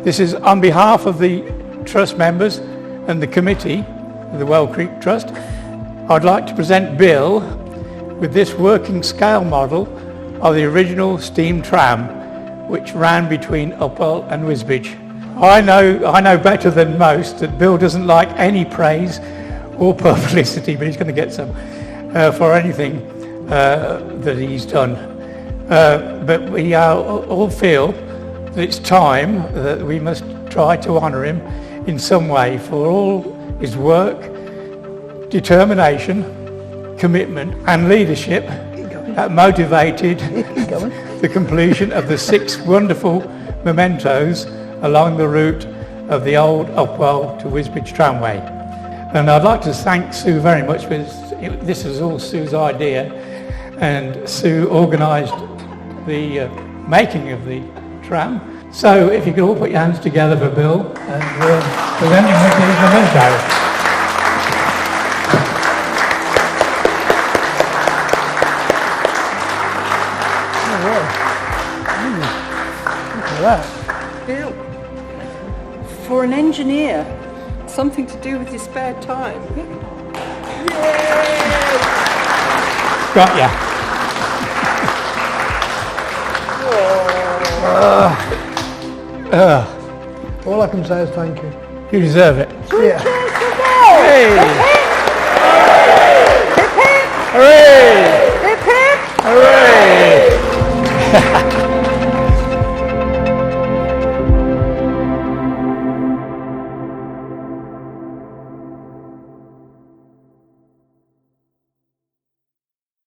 This is on behalf of the Trust members and the committee of the Well Creek Trust. I'd like to present Bill with this working scale model of the original steam tram which ran between Upwell and Wisbech. I know better than most that Bill doesn't like any praise or publicity, but he's going to get some for anything that he's done. But we all feel that it's time that we must try to honour him in some way for all his work, determination, commitment and leadership that motivated the completion of the 6 wonderful mementos along the route of the old Upwell to Wisbech tramway. And I'd like to thank Sue very much, because this was all Sue's idea, and Sue organised the making of the tram. So if you could all put your hands together for Bill and present him with his memento. Bill, for an engineer, something to do with your spare time. Got ya. All I can say is thank you. You deserve it. Yeah. Hey! Hooray! Hooray!